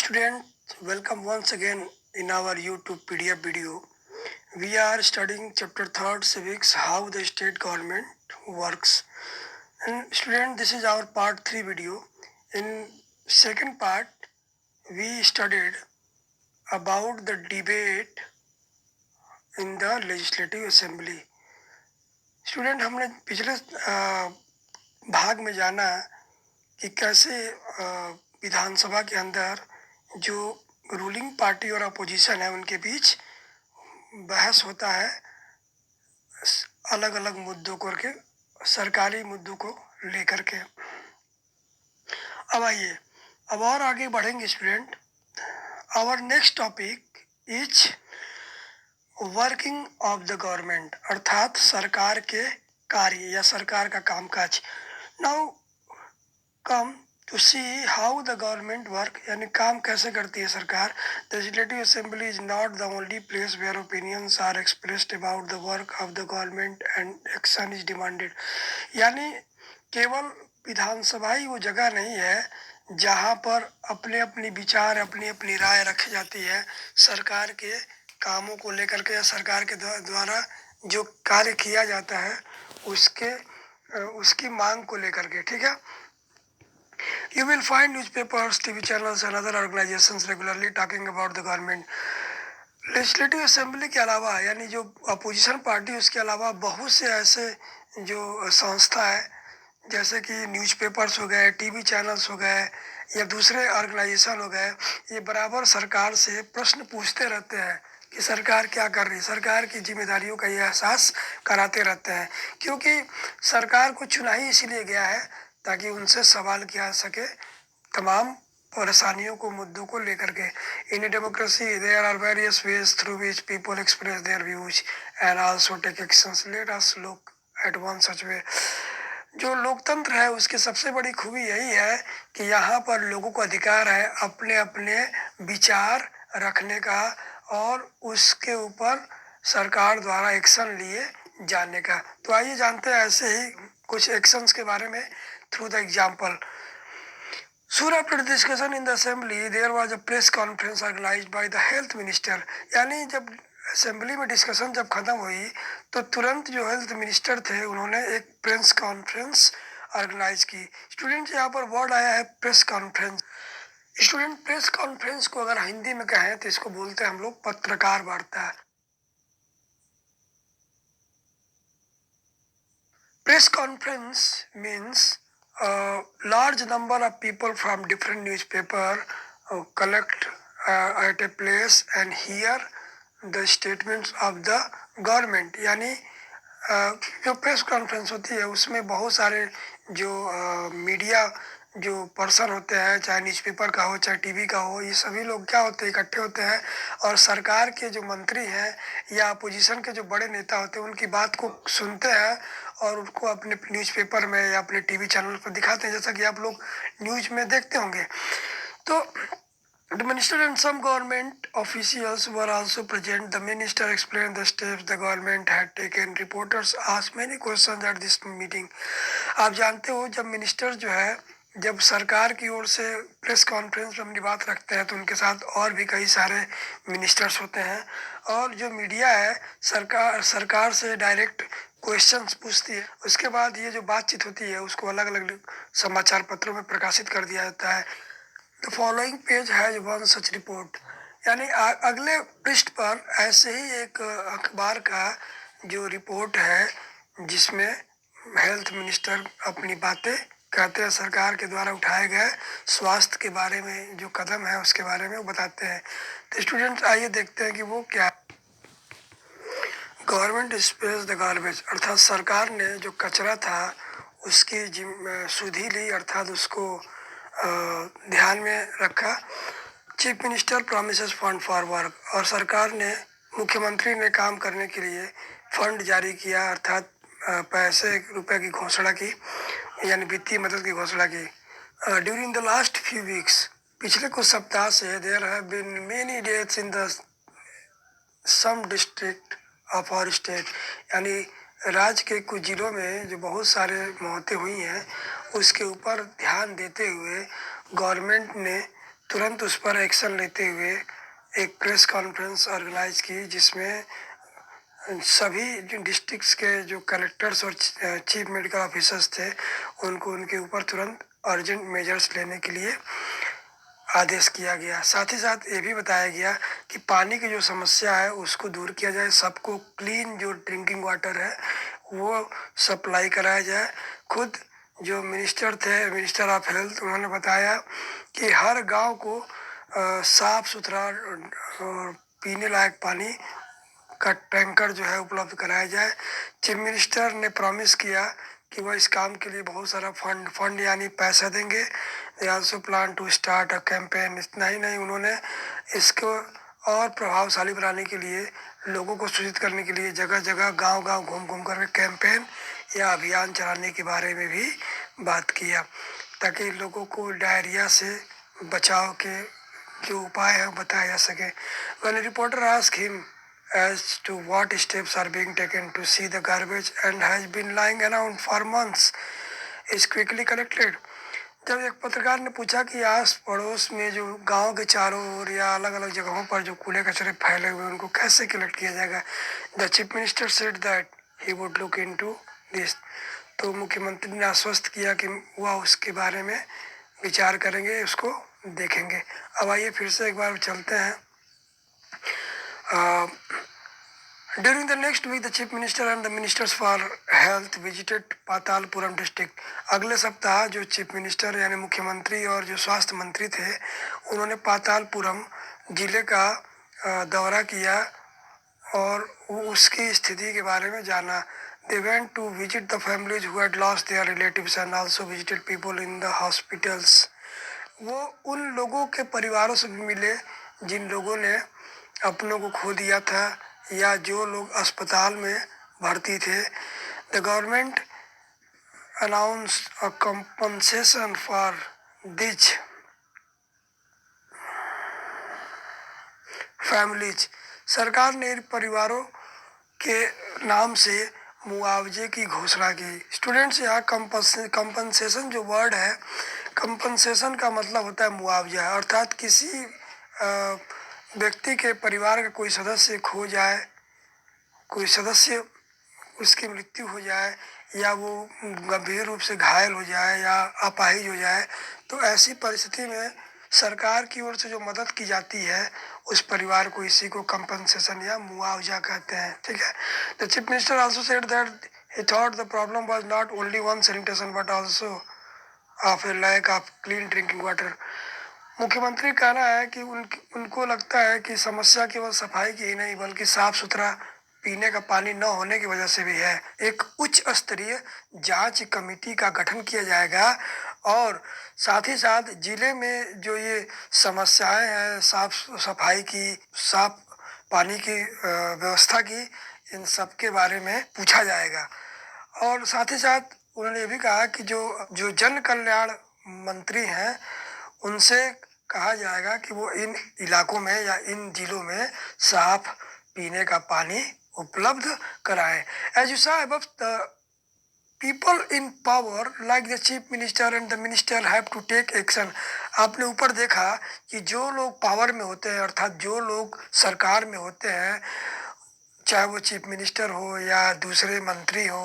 Students, welcome once again in our YouTube PDF video. We are studying chapter 3rd Civics, how the state government works. And student, this is our part 3 video. In second part, we studied about the debate in the legislative assembly. Student, हमने पिछले भाग में जाना कि कैसे विधानसभा के अंदर जो रूलिंग पार्टी और अपोजिशन है उनके बीच बहस होता है अलग अलग मुद्दों करके, सरकारी मुद्दों को लेकर के। अब आइए, अब और आगे बढ़ेंगे student. Our next topic is working of the government, अर्थात सरकार के कार्य या सरकार का कामकाज। Now come to see how the government work, यानी काम कैसे करती है सरकार। The legislative assembly is not the only place where opinions are expressed about the work of the government and action is demanded. यानी केवल विधानसभा ही वो जगह नहीं है जहाँ पर अपने अपनी विचार, अपनी अपनी राय रखी जाती है सरकार के कामों को लेकर के या सरकार के द्वारा जो कार्य किया जाता है उसकी मांग को लेकर के। ठीक है, You will find newspapers, TV channels and other organizations regularly talking about the government. Legislative assembly के अलावा, यानी जो अपोजिशन पार्टी, उसके अलावा बहुत से ऐसे जो संस्था है जैसे कि न्यूज़पेपर्स हो गए, टीवी चैनल्स हो गए या दूसरे ऑर्गेनाइजेशन हो गए, ये बराबर सरकार से प्रश्न पूछते रहते हैं कि सरकार क्या कर रही है, सरकार की जिम्मेदारियों का ये एहसास कराते रहते हैं। क्योंकि सरकार को चुना ही इसीलिए गया है ताकि उनसे सवाल किया जा सके तमाम परेशानियों को, मुद्दों को लेकर के। In democracy there are various ways through which people express their views and also take actions. Let us look at one such way. जो लोकतंत्र है उसकी सबसे बड़ी खूबी यही है कि यहाँ पर लोगों को अधिकार है अपने अपने विचार रखने का और उसके ऊपर सरकार द्वारा एक्शन लिए जाने का। तो आइए जानते हैं ऐसे ही कुछ एक्शंस के बारे में through the example. Soon after the discussion in the assembly, there was a press conference organized by the health minister. यानी जब असेंबली में डिस्कशन जब खत्म हुई तो तुरंत जो हेल्थ मिनिस्टर थे उन्होंने एक प्रेस कॉन्फ्रेंस ऑर्गेनाइज की। स्टूडेंट, यहाँ पर वर्ड आया है press conference. Student, press conference को अगर हिंदी में कहें तो इसको बोलते हैं हम लोग पत्रकार वार्ता। Press conference means large number of people from different newspaper collect at a place and hear the statements of the government। यानी जो प्रेस कॉन्फ्रेंस होती है उसमें बहुत सारे जो मीडिया जो पर्सन होते हैं, चाहे न्यूज़पेपर का हो चाहे टीवी का हो, ये सभी लोग क्या होते हैं, इकट्ठे होते हैं और सरकार के जो मंत्री हैं या अपोजिशन के जो बड़े नेता होते हैं उनकी बात को सुनते हैं और उनको अपने न्यूज़पेपर में या अपने टीवी चैनल पर दिखाते हैं, जैसा कि आप लोग न्यूज़ में देखते होंगे। तो the minister and some government officials were also present. The minister explained the steps the government had taken. Reporters asked many questions at this meeting. आप जानते हो जब मिनिस्टर जो है जब सरकार की ओर से प्रेस कॉन्फ्रेंस में अपनी बात रखते हैं तो उनके साथ और भी कई सारे मिनिस्टर्स होते हैं और जो मीडिया है सरकार से डायरेक्ट क्वेश्चंस पूछती है। उसके बाद ये जो बातचीत होती है उसको अलग अलग समाचार पत्रों में प्रकाशित कर दिया जाता है। The following page has one such report, यानी अगले पृष्ठ पर ऐसे ही एक अखबार का जो रिपोर्ट है जिसमें हेल्थ मिनिस्टर अपनी बातें कहते हैं, सरकार के द्वारा उठाए गए स्वास्थ्य के बारे में जो कदम है उसके बारे में वो बताते हैं। तो स्टूडेंट्स आइए देखते हैं कि वो क्या है। गवर्नमेंट स्पेस द गार्बेज, अर्थात सरकार ने जो कचरा था उसकी सुधि ली, अर्थात उसको ध्यान में रखा। Chief minister promises fund for work, और सरकार ने, मुख्यमंत्री ने काम करने के लिए फंड जारी किया, अर्थात पैसे रुपए की घोषणा की, यानी वित्तीय मदद की घोषणा की। During the last few weeks, पिछले कुछ सप्ताह से there have been many deaths in the some district of our state, यानी राज्य के कुछ जिलों में जो बहुत सारे मौतें हुई हैं उसके ऊपर ध्यान देते हुए गवर्नमेंट ने तुरंत उस पर एक्शन लेते हुए एक प्रेस कॉन्फ्रेंस ऑर्गेनाइज की, जिसमें सभी जो डिस्ट्रिक्ट्स के जो कलेक्टर्स और चीफ मेडिकल ऑफिसर्स थे उनको उनके ऊपर तुरंत अर्जेंट मेजर्स लेने के लिए आदेश किया गया। साथ ही साथ ये भी बताया गया कि पानी की जो समस्या है उसको दूर किया जाए, सबको क्लीन जो ड्रिंकिंग वाटर है वो सप्लाई कराया जाए। खुद जो मिनिस्टर थे, मिनिस्टर ऑफ हेल्थ, उन्होंने बताया कि हर गांव को साफ सुथरा और पीने लायक पानी का टैंकर जो है उपलब्ध कराया जाए। चीफ मिनिस्टर ने प्रॉमिस किया कि वह इस काम के लिए बहुत सारा फंड यानी पैसा देंगे। They also plan to start a campaign. इतना ही नहीं, उन्होंने इसको और प्रभावशाली बनाने के लिए, लोगों को सूचित करने के लिए जगह जगह गांव गांव घूम घूम कर कैंपेन या अभियान चलाने के बारे में भी बात किया, ताकि लोगों को डायरिया से बचाव के जो उपाय है बताया जा सके। When a reporter asked him as to what steps are being taken to see the garbage and has been lying around for months is quickly collected. जब एक पत्रकार ने पूछा कि आस पड़ोस में जो गांव के चारों ओर या अलग अलग जगहों पर जो कूड़े कचरे फैले हुए उनको कैसे कलेक्ट किया जाएगा, the chief minister said that he would look into this. तो मुख्यमंत्री ने आश्वस्त किया कि वह उसके बारे में विचार करेंगे, उसको देखेंगे। अब आइए फिर से एक बार चलते हैं। During the next week, the chief minister and the ministers for health visited Patalapuram district. अगले सप्ताह जो चीफ मिनिस्टर यानी मुख्यमंत्री और जो स्वास्थ्य मंत्री थे उन्होंने पातालपुरम जिले का दौरा किया और उसकी स्थिति के बारे में जाना। They went to visit the families who had lost their relatives and also visited people in the hospitals. वो उन लोगों के परिवारों से भी मिले जिन लोगों ने अपनों को खो दिया था या जो लोग अस्पताल में भर्ती थे। The government announced a compensation for this families. सरकार ने परिवारों के नाम से मुआवजे की घोषणा की। स्टूडेंट्स, यहाँ कंपनसेशन जो वर्ड है, कंपनसेशन का मतलब होता है मुआवजा, अर्थात किसी व्यक्ति के परिवार का कोई सदस्य खो जाए, कोई सदस्य उसकी मृत्यु हो जाए या वो गंभीर रूप से घायल हो जाए या अपाहिज हो जाए, तो ऐसी परिस्थिति में सरकार की ओर से जो मदद की जाती है उस परिवार को, इसी को कंपनसेशन या मुआवजा कहते हैं। ठीक है। The chief minister also said that he thought the problem was not only one sanitation but also of a lack of clean drinking water. मुख्यमंत्री का कहना है कि उनको लगता है कि समस्या केवल सफाई की ही नहीं बल्कि साफ सुथरा पीने का पानी न होने की वजह से भी है। एक उच्च स्तरीय जांच कमेटी का गठन किया जाएगा और साथ ही साथ जिले में जो ये समस्याएं हैं साफ सफाई की, साफ पानी की व्यवस्था की, इन सब के बारे में पूछा जाएगा। और साथ ही साथ उन्होंने ये भी कहा कि जो जो जन कल्याण मंत्री हैं उनसे कहा जाएगा कि वो इन इलाकों में या इन जिलों में साफ पीने का पानी उपलब्ध कराएं। As you saw above, the people in power like the chief minister and the minister have to take action. आपने ऊपर देखा कि जो लोग पावर में होते हैं अर्थात जो लोग सरकार में होते हैं, चाहे वो चीफ मिनिस्टर हो या दूसरे मंत्री हो,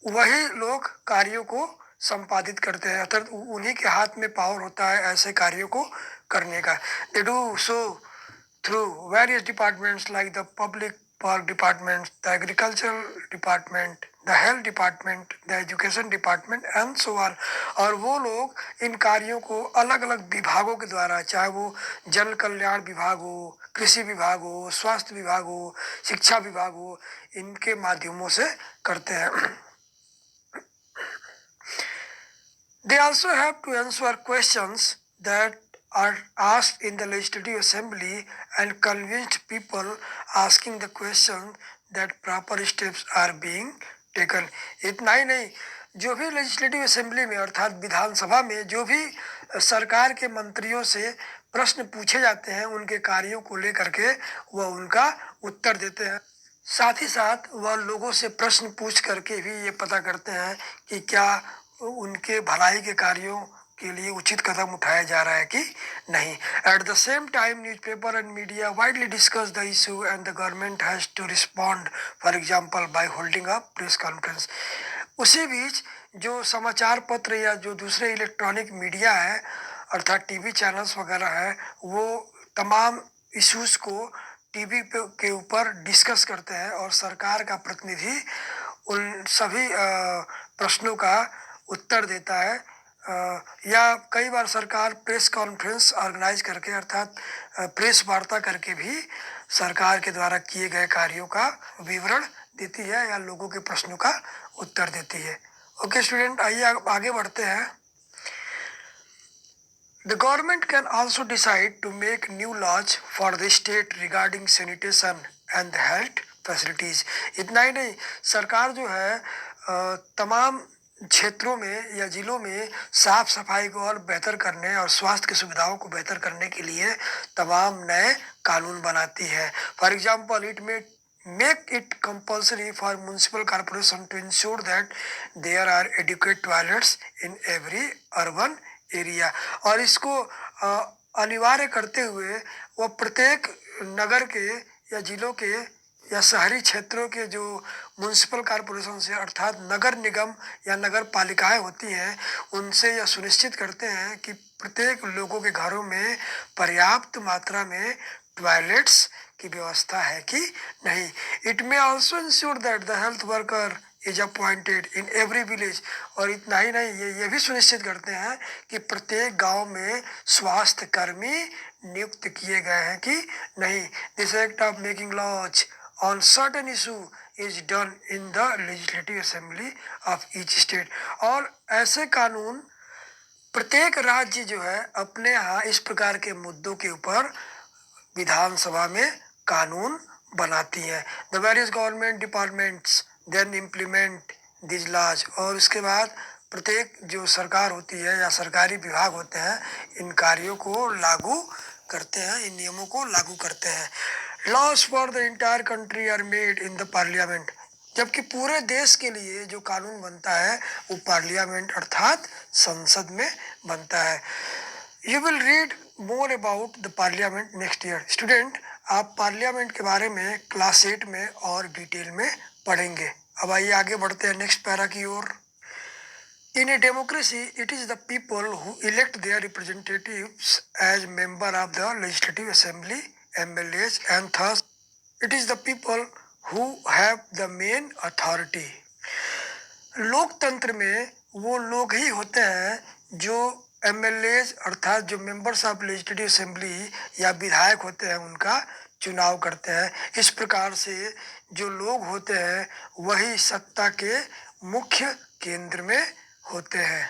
वही लोग कार्यों को संपादित करते हैं, अर्थात उन्हीं के हाथ में पावर होता है ऐसे कार्यों को करने का। They do so through various departments like the public park department, the agricultural department, the health department, the education department and so on। और वो लोग इन कार्यों को अलग अलग विभागों के द्वारा, चाहे वो जन कल्याण विभाग हो, कृषि विभाग हो, स्वास्थ्य विभाग हो, शिक्षा विभाग हो, इनके माध्यमों से करते हैं। They also have to answer questions that are asked in the Legislative Assembly and convince people asking the question that proper steps are being taken। इतना ही नहीं, जो भी लेजिस्लेटिव असेंबली में अर्थात विधानसभा में जो भी सरकार के मंत्रियों से प्रश्न पूछे जाते हैं उनके कार्यों को लेकर के वह उनका उत्तर देते हैं। साथ ही साथ वह लोगों से प्रश्न पूछ करके भी ये पता करते हैं कि क्या उनके भलाई के कार्यों के लिए उचित कदम उठाया जा रहा है कि नहीं। At the same time newspaper and media widely discuss the issue and the government has to respond, for example by holding a press conference. उसी बीच जो समाचार पत्र या जो दूसरे इलेक्ट्रॉनिक मीडिया है अर्थात टीवी चैनल्स वगैरह है, वो तमाम इश्यूज को टीवी पे के ऊपर डिस्कस करते हैं और सरकार का प्रतिनिधि उन सभी प्रश्नों का उत्तर देता है, या कई बार सरकार प्रेस कॉन्फ्रेंस ऑर्गेनाइज करके अर्थात प्रेस वार्ता करके भी सरकार के द्वारा किए गए कार्यों का विवरण देती है या लोगों के प्रश्नों का उत्तर देती है। ओके स्टूडेंट, आइए आगे बढ़ते हैं। The government can also decide to make new laws for the state regarding sanitation and health facilities। इतना ही नहीं, सरकार जो है तमाम क्षेत्रों में या जिलों में साफ सफाई को और बेहतर करने और स्वास्थ्य की सुविधाओं को बेहतर करने के लिए तमाम नए कानून बनाती है। फॉर एग्जाम्पल, इट में make it compulsory for municipal corporation to ensure that there are adequate toilets in every urban area, और इसको अनिवार्य करते हुए वह प्रत्येक नगर के या जिलों के या शहरी क्षेत्रों के जो म्यूनिसिपल कॉरपोरेशन से अर्थात नगर निगम या नगर पालिकाएं होती हैं, उनसे यह सुनिश्चित करते हैं कि प्रत्येक लोगों के घरों में पर्याप्त मात्रा में टॉयलेट्स की व्यवस्था है कि नहीं। It may also ensure that the health worker is appointed in every village, और इतना ही नहीं, ये भी सुनिश्चित करते हैं कि प्रत्येक गांव में स्वास्थ्य कर्मी नियुक्त किए गए हैं कि नहीं। This act of making laws on certain issue is done in the legislative assembly of each state, और ऐसे कानून प्रत्येक राज्य जो है अपने यहाँ इस प्रकार के मुद्दों के ऊपर विधानसभा में कानून बनाती है। The various government departments then implement this laws, और उसके बाद प्रत्येक जो सरकार होती है या सरकारी विभाग होते हैं इन कार्यों को लागू करते हैं, इन नियमों को लागू करते हैं। Laws for the entire country are made in the parliament, जबकि पूरे देश के लिए जो कानून बनता है वो पार्लियामेंट अर्थात संसद में बनता है। You will read more about the parliament next year. Student, आप पार्लियामेंट के बारे में क्लास 8 में और डिटेल में पढ़ेंगे। अब आइए आगे बढ़ते हैं नेक्स्ट पैरा की ओर। In a democracy, it is the people who elect their representatives as member of the legislative assembly, MLAs, and thus it is the people who have the main authority। लोकतंत्र में वो लोग ही होते हैं जो MLAs अर्थात जो मेंबर्स ऑफ लेजिस्लेटिव असेंबली या विधायक होते हैं उनका चुनाव करते हैं। इस प्रकार से जो लोग होते हैं वही सत्ता के मुख्य केंद्र में होते हैं,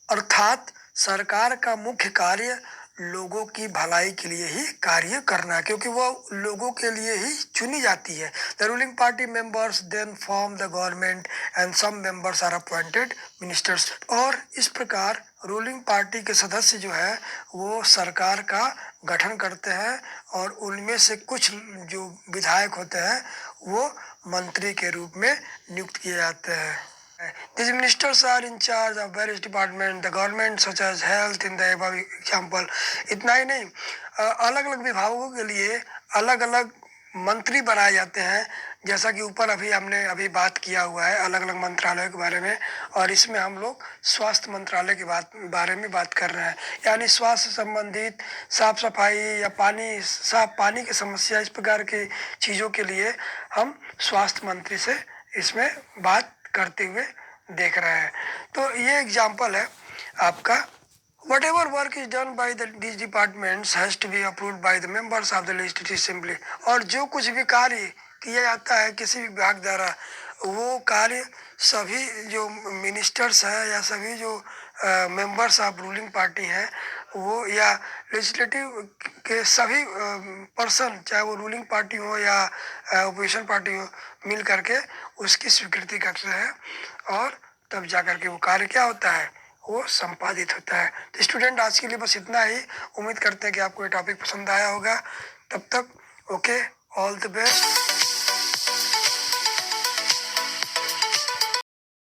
अर्थात सरकार का मुख्य कार्य लोगों की भलाई के लिए ही कार्य करना, क्योंकि वो लोगों के लिए ही चुनी जाती है। The ruling party members then form the government and some members are appointed ministers, और इस प्रकार रूलिंग पार्टी के सदस्य जो है वो सरकार का गठन करते हैं और उनमें से कुछ जो विधायक होते हैं वो मंत्री के रूप में नियुक्त किए जाते हैं। These ministers are in charge of various departments, the government such as health in the above example। इतना ही नहीं, अलग अलग विभागों के लिए अलग अलग मंत्री बनाए जाते हैं, जैसा कि ऊपर हमने अभी बात किया हुआ है अलग अलग मंत्रालयों के बारे में, और इसमें हम लोग स्वास्थ्य मंत्रालय के बारे में बात कर रहे हैं। यानी स्वास्थ्य संबंधित साफ सफाई या साफ पानी की समस्या, इस प्रकार की चीज़ों के लिए हम स्वास्थ्य मंत्री से इसमें बात करते हुए देख रहे हैं। तो ये एग्जाम्पल है आपका। Whatever work is done by these departments has to be approved by the members of the legislative assembly। और जो कुछ भी कार्य किया जाता है किसी भी विभाग द्वारा, वो कार्य सभी जो मिनिस्टर्स हैं या सभी जो मेंबर्स ऑफ रूलिंग पार्टी हैं वो या लेजिस्लेटिव के सभी पर्सन, चाहे वो रूलिंग पार्टी हो या अपोजिशन पार्टी हो, मिल करके उसकी स्वीकृति करते हैं और तब जा करके वो कार्य क्या होता है, वो संपादित होता है। तो स्टूडेंट, आज के लिए बस इतना ही। उम्मीद करते हैं कि आपको ये टॉपिक पसंद आया होगा। तब तक ओके, ऑल द बेस्ट।